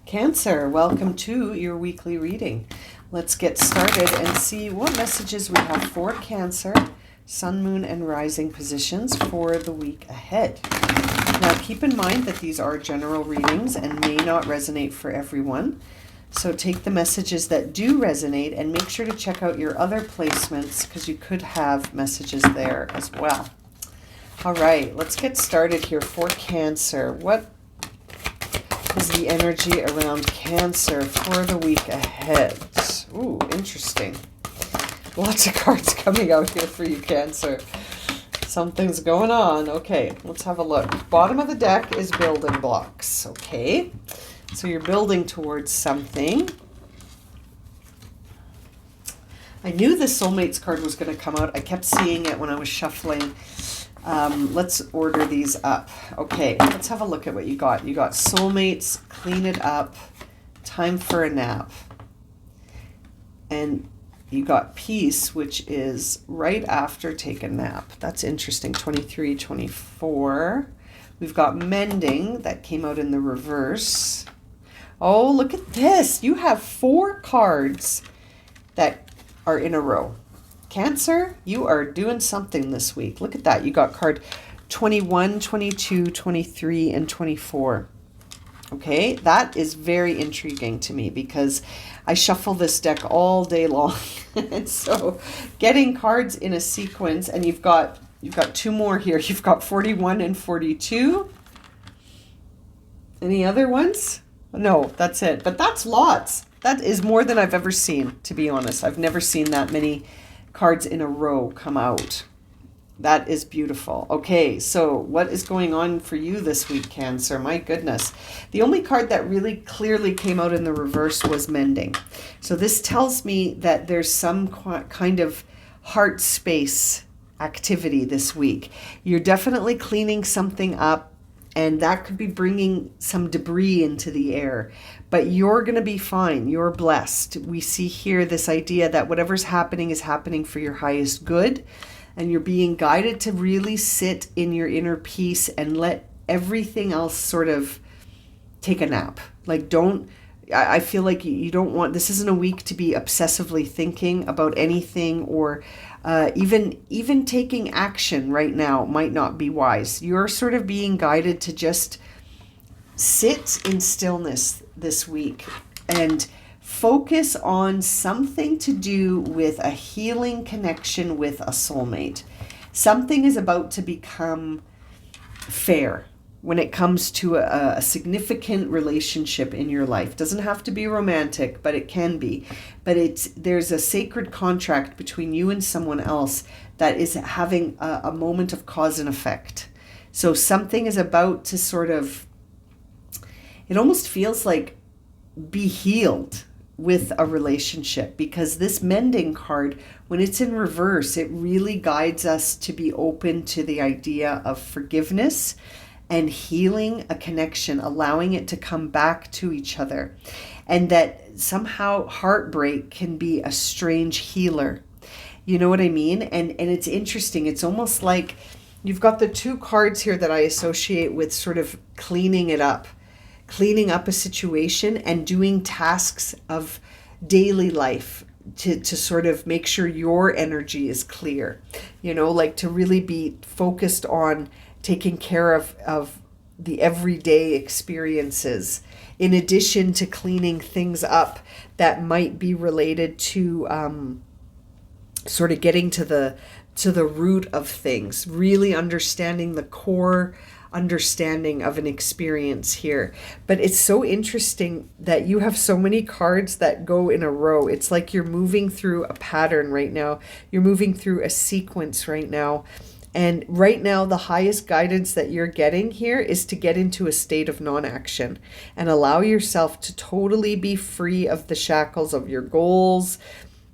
Cancer, welcome to your weekly reading. Let's get started and see what messages we have for Cancer, Sun, Moon, and Rising positions for the week ahead. Now keep in mind that these are general readings and may not resonate for everyone. So take the messages that do resonate and make sure to check out your other placements because you could have messages there as well. All right, let's get started here for Cancer. What is the energy around Cancer for the week ahead? Ooh, interesting. Lots of cards coming out here for you, Cancer. Something's going on. Okay, let's have a look. Bottom of the deck is building blocks. Okay, so you're building towards something. I knew the Soulmates card was going to come out. I kept seeing it when I was shuffling. Let's order these up. Okay, let's have a look at what you got. You got Soulmates, Clean It Up, Time for a Nap. And you got Peace, which is right after Take a Nap. That's interesting. 23, 24. We've got Mending, that came out in the reverse. Oh, look at this. You have 4 cards that are in a row. Cancer, you are doing something this week. Look at that. You got card 21, 22, 23, and 24. Okay, that is very intriguing to me because I shuffle this deck all day long. And so getting cards in a sequence, and you've got 2 more here. You've got 41 and 42. Any other ones? No, that's it. But that's lots. That is more than I've ever seen, to be honest. I've never seen that many cards in a row come out. That is beautiful. Okay, so what is going on for you this week, Cancer? My goodness. The only card that really clearly came out in the reverse was Mending. So this tells me that there's some kind of heart space activity this week. You're definitely cleaning something up, and that could be bringing some debris into the air. But you're going to be fine. You're blessed. We see here this idea that whatever's happening is happening for your highest good. And you're being guided to really sit in your inner peace and let everything else sort of take a nap. Like I feel like you don't want, this isn't a week to be obsessively thinking about anything, or even taking action right now might not be wise. You're sort of being guided to just sit in stillness this week and focus on something to do with a healing connection with a soulmate. Something is about to become fair when it comes to a significant relationship in your life. Doesn't have to be romantic, but it can be. But there's a sacred contract between you and someone else that is having a moment of cause and effect. So something is about to sort of, it almost feels like, be healed with a relationship, because this Mending card, when it's in reverse, it really guides us to be open to the idea of forgiveness and healing a connection, allowing it to come back to each other. And that somehow heartbreak can be a strange healer. You know what I mean? And it's interesting. It's almost like you've got the 2 cards here that I associate with sort of cleaning it up. Cleaning up a situation and doing tasks of daily life to sort of make sure your energy is clear, like to really be focused on taking care of the everyday experiences, in addition to cleaning things up that might be related to sort of getting to the root of things, really understanding the core understanding of an experience here. But it's so interesting that you have so many cards that go in a row. It's like you're moving through a pattern right now. You're moving through a sequence right now. And right now, the highest guidance that you're getting here is to get into a state of non-action and allow yourself to totally be free of the shackles of your goals,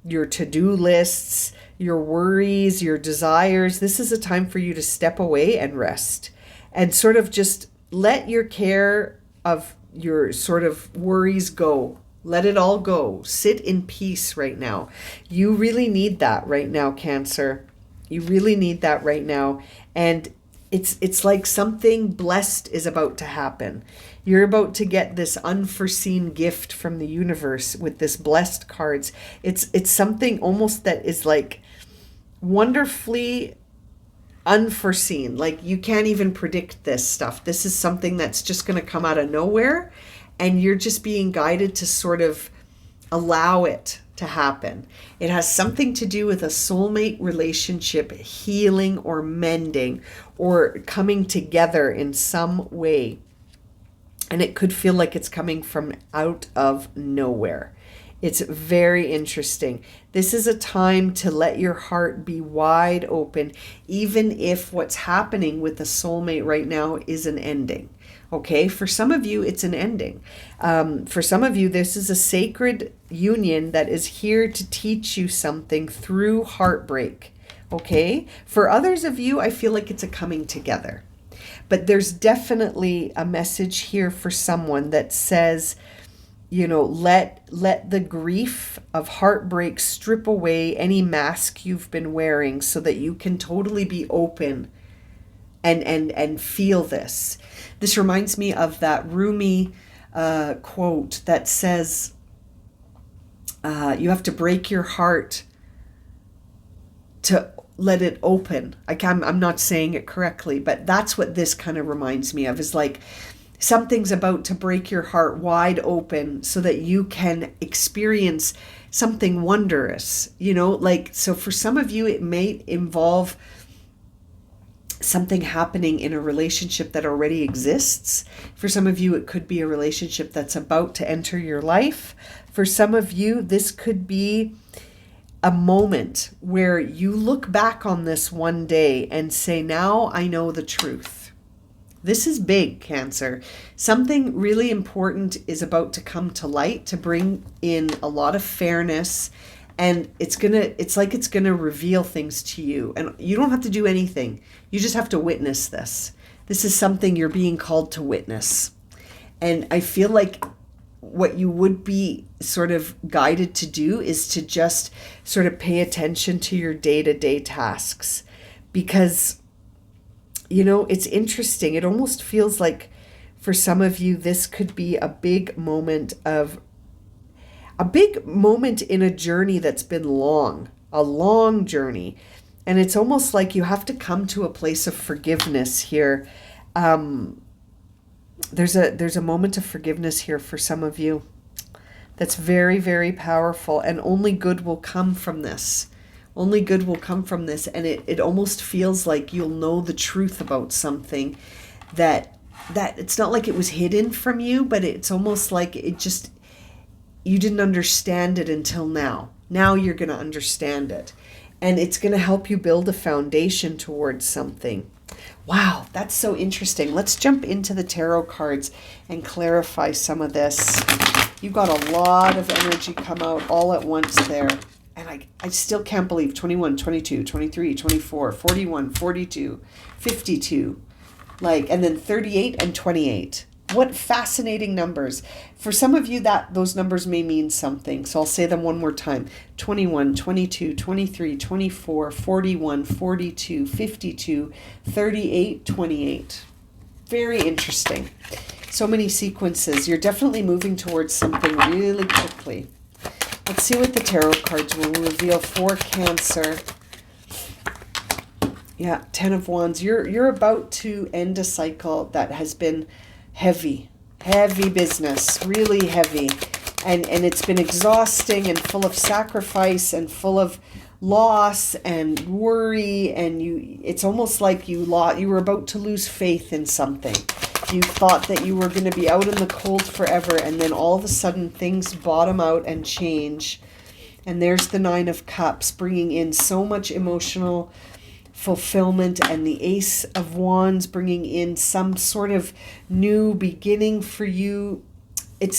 your to-do lists, your worries, your desires. This is a time for you to step away and rest. And sort of just let your care of your sort of worries go. Let it all go. Sit in peace right now. You really need that right now, Cancer. You really need that right now. And it's like something blessed is about to happen. You're about to get this unforeseen gift from the universe with this blessed cards. It's something almost that is like wonderfully unforeseen. Like you can't even predict this stuff. This is something that's just going to come out of nowhere, and you're just being guided to sort of allow it to happen. It has something to do with a soulmate relationship healing or mending or coming together in some way. And it could feel like it's coming from out of nowhere. It's very interesting. This is a time to let your heart be wide open, even if what's happening with the soulmate right now is an ending. Okay, for some of you, it's an ending. For some of you, this is a sacred union that is here to teach you something through heartbreak. Okay, for others of you, I feel like it's a coming together. But there's definitely a message here for someone that says, you know, let the grief of heartbreak strip away any mask you've been wearing so that you can totally be open and feel this. This reminds me of that Rumi quote that says, you have to break your heart to let it open. I'm not saying it correctly, but that's what this kind of reminds me of, is like something's about to break your heart wide open so that you can experience something wondrous, you know, like, so for some of you, it may involve something happening in a relationship that already exists. For some of you, it could be a relationship that's about to enter your life. For some of you, this could be a moment where you look back on this one day and say, now I know the truth. This is big, Cancer. Something really important is about to come to light to bring in a lot of fairness, and it's gonna reveal things to you. And you don't have to do anything. You just have to witness this. This is something you're being called to witness. And I feel like what you would be sort of guided to do is to just sort of pay attention to your day-to-day tasks, because, you know, it's interesting. It almost feels like for some of you, this could be a big moment in a journey that's been long, a long journey. And it's almost like you have to come to a place of forgiveness here. There's a moment of forgiveness here for some of you that's very, very powerful, and only good will come from this. Only good will come from this, and it almost feels like you'll know the truth about something that it's not like it was hidden from you, but it's almost like you didn't understand it until now. Now you're going to understand it, and it's going to help you build a foundation towards something. Wow, that's so interesting. Let's jump into the tarot cards and clarify some of this. You got a lot of energy come out all at once there. And I still can't believe 21, 22, 23, 24, 41, 42, 52. And then 38 and 28. What fascinating numbers. For some of you, those numbers may mean something. So I'll say them one more time. 21, 22, 23, 24, 41, 42, 52, 38, 28. Very interesting. So many sequences. You're definitely moving towards something really quickly. Let's see what the tarot cards will reveal for Cancer. Yeah, 10 of Wands. You're about to end a cycle that has been heavy business, really heavy. And it's been exhausting and full of sacrifice and full of loss and worry. And it's almost like you were about to lose faith in something. You thought that you were going to be out in the cold forever, and then all of a sudden things bottom out and change. And there's the 9 of Cups, bringing in so much emotional fulfillment, and the Ace of Wands bringing in some sort of new beginning for you.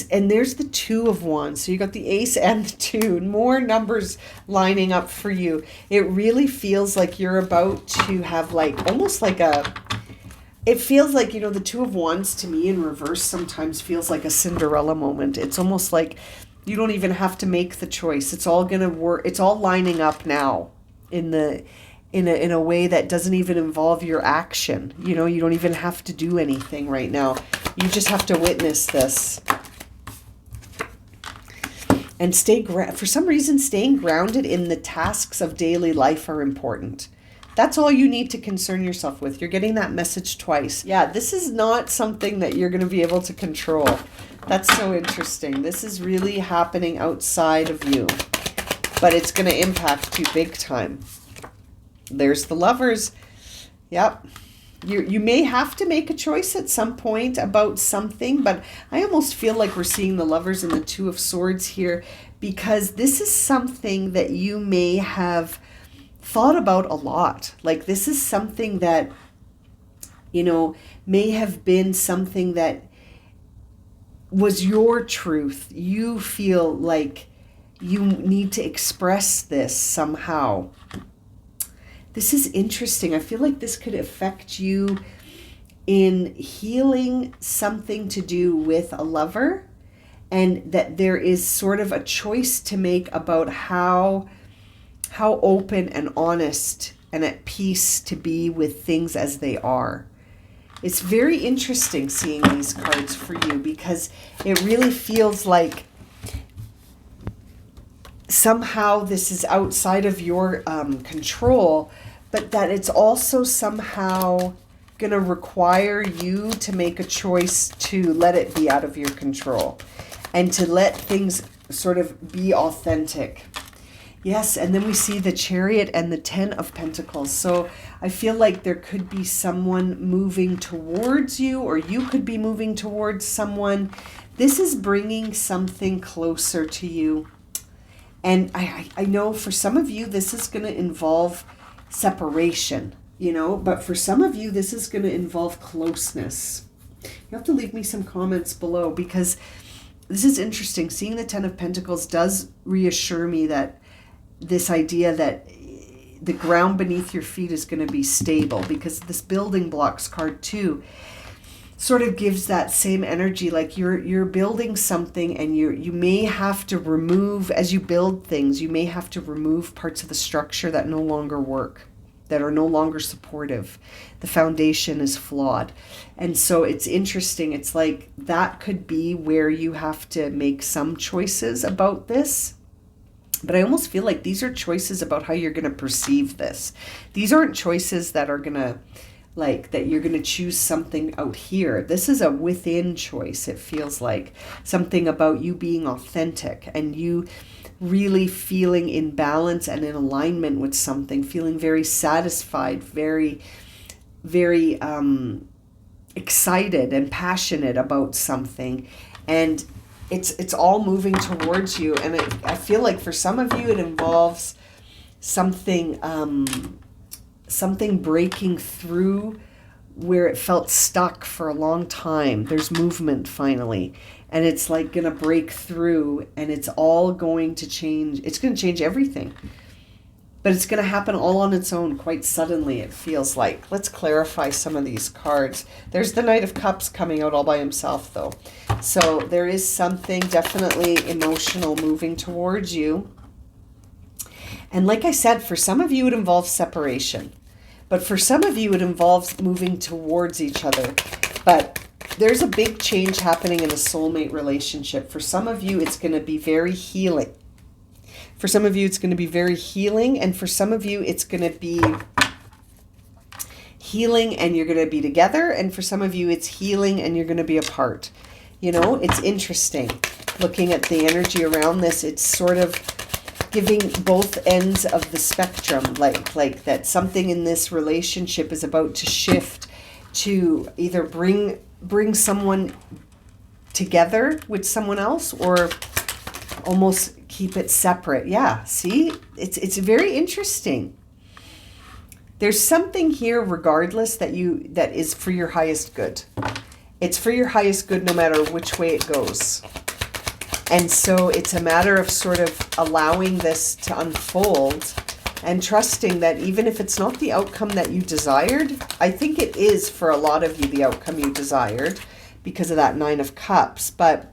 And there's the 2 of Wands. So you got the Ace and the 2, more numbers lining up for you. It really feels like you're about to have it feels like, the 2 of Wands to me in reverse sometimes feels like a Cinderella moment. It's almost like you don't even have to make the choice. It's all going to work. It's all lining up now in a way that doesn't even involve your action. You know, you don't even have to do anything right now. You just have to witness this. And for some reason, staying grounded in the tasks of daily life are important. That's all you need to concern yourself with. You're getting that message twice. Yeah, this is not something that you're going to be able to control. That's so interesting. This is really happening outside of you, but it's going to impact you big time. There's the Lovers. Yep. You may have to make a choice at some point about something, but I almost feel like we're seeing the Lovers and the Two of Swords here, because this is something that you may have thought about a lot. Like, this is something that, you know, may have been something that was your truth. You feel like you need to express this somehow. This is interesting. I feel like this could affect you in healing something to do with a lover, and that there is sort of a choice to make about how open and honest and at peace to be with things as they are. It's very interesting seeing these cards for you, because it really feels like somehow this is outside of your control, but that it's also somehow going to require you to make a choice to let it be out of your control and to let things sort of be authentic. Yes, and then we see the Chariot and the Ten of Pentacles. So I feel like there could be someone moving towards you, or you could be moving towards someone. This is bringing something closer to you. And I know for some of you, this is going to involve separation, you know, but for some of you, this is going to involve closeness. You have to leave me some comments below, because this is interesting. Seeing the Ten of Pentacles does reassure me that this idea that the ground beneath your feet is going to be stable, because this building blocks card too sort of gives that same energy, like you're building something, and you may have to remove, as you build things, you may have to remove parts of the structure that no longer work, that are no longer supportive. The foundation is flawed. And so it's interesting. It's like that could be where you have to make some choices about this. But I almost feel like these are choices about how you're going to perceive this. These aren't choices that are going to, like, that you're going to choose something out here. This is a within choice. It feels like something about you being authentic and you really feeling in balance and in alignment with something, feeling very satisfied, very, very excited and passionate about something. And it's all moving towards you. And I feel like for some of you, it involves something breaking through where it felt stuck for a long time. There's movement finally, and it's like going to break through, and it's all going to change. It's going to change everything, but it's going to happen all on its own quite suddenly, it feels like. Let's clarify some of these cards. There's the Knight of Cups coming out all by himself, though. So there is something definitely emotional moving towards you. And like I said, for some of you, it involves separation. But for some of you, it involves moving towards each other. But there's a big change happening in a soulmate relationship. For some of you, it's going to be very healing. For some of you, it's going to be very healing. And for some of you, it's going to be healing and you're going to be together. And for some of you, it's healing and you're going to be apart. You know, it's interesting. Looking at the energy around this, it's sort of giving both ends of the spectrum, like that something in this relationship is about to shift to either bring someone together with someone else or almost keep it separate. Yeah, see, it's very interesting. There's something here regardless that is for your highest good. It's for your highest good no matter which way it goes. And so it's a matter of sort of allowing this to unfold and trusting that even if it's not the outcome that you desired, I think it is for a lot of you the outcome you desired because of that Nine of Cups. But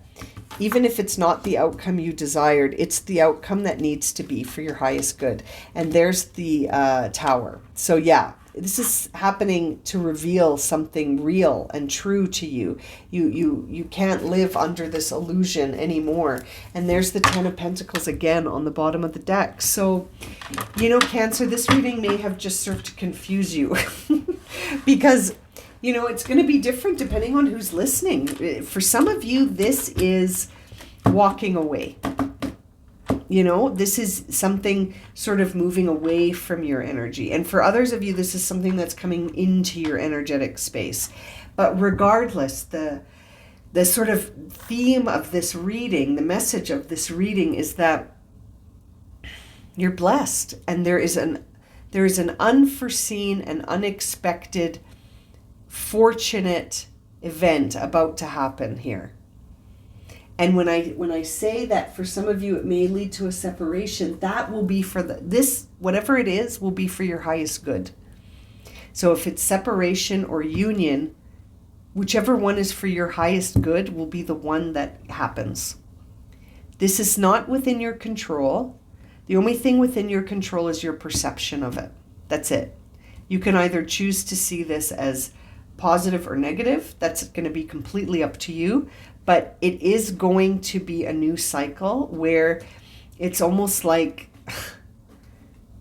even if it's not the outcome you desired, it's the outcome that needs to be for your highest good. And there's the Tower. So yeah, this is happening to reveal something real and true to you. You can't live under this illusion anymore. And there's the Ten of Pentacles again on the bottom of the deck. So, you know, Cancer, this reading may have just served to confuse you because, you know, it's going to be different depending on who's listening. For some of you, this is walking away. You know, this is something sort of moving away from your energy. And for others of you, this is something that's coming into your energetic space. But regardless, the sort of theme of this reading, the message of this reading is that you're blessed. And there is an unforeseen and unexpected, fortunate event about to happen here. And when I say that for some of you it may lead to a separation, that will be for this, whatever it is, will be for your highest good. So if it's separation or union, whichever one is for your highest good will be the one that happens. This is not within your control. The only thing within your control is your perception of it. That's it. You can either choose to see this as positive or negative. That's going to be completely up to you. But it is going to be a new cycle where it's almost like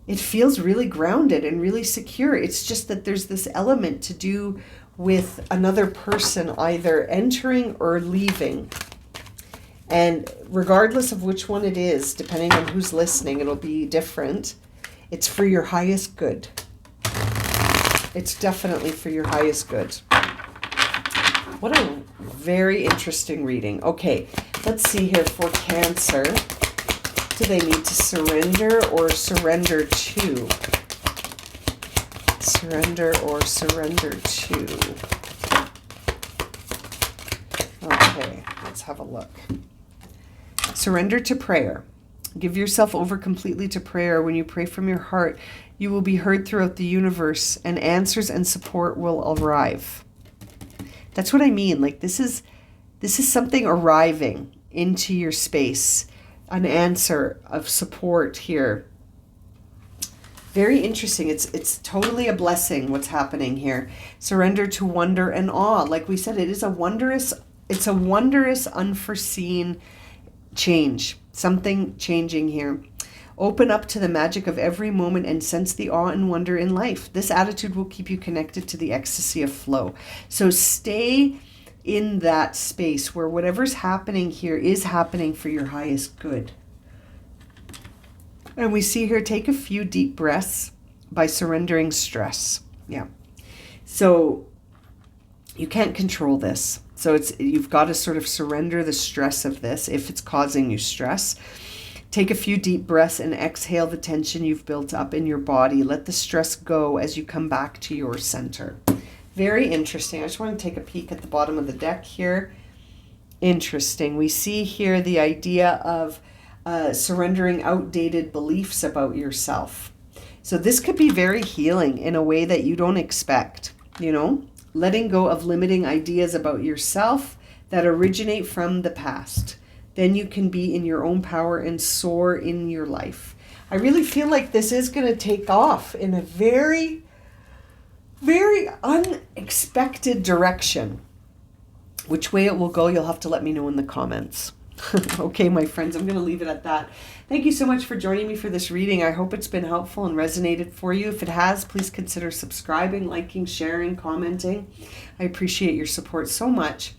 it feels really grounded and really secure. It's just that there's this element to do with another person either entering or leaving. And regardless of which one it is, depending on who's listening, it'll be different. It's for your highest good. It's definitely for your highest good. What a very interesting reading. Okay, let's see here for Cancer. Do they need to surrender or surrender to? Surrender or surrender to? Okay, let's have a look. Surrender to prayer. Give yourself over completely to prayer. When you pray from your heart, you will be heard throughout the universe and answers and support will arrive. That's what I mean. Like this is something arriving into your space, an answer of support here. Very interesting. It's totally a blessing what's happening here. Surrender to wonder and awe. Like we said, it's a wondrous, unforeseen change. Something changing here. Open up to the magic of every moment and sense the awe and wonder in life. This attitude will keep you connected to the ecstasy of flow. So stay in that space where whatever's happening here is happening for your highest good. And we see here, take a few deep breaths by surrendering stress. Yeah. So you can't control this. So you've got to sort of surrender the stress of this if it's causing you stress. Take a few deep breaths and exhale the tension you've built up in your body. Let the stress go as you come back to your center. Very interesting. I just want to take a peek at the bottom of the deck here. Interesting. We see here the idea of surrendering outdated beliefs about yourself. So this could be very healing in a way that you don't expect, you know, letting go of limiting ideas about yourself that originate from the past. Then you can be in your own power and soar in your life. I really feel like this is going to take off in a very, very unexpected direction. Which way it will go, you'll have to let me know in the comments. Okay, my friends, I'm going to leave it at that. Thank you so much for joining me for this reading. I hope it's been helpful and resonated for you. If it has, please consider subscribing, liking, sharing, commenting. I appreciate your support so much.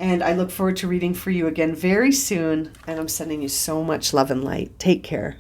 And I look forward to reading for you again very soon. And I'm sending you so much love and light. Take care.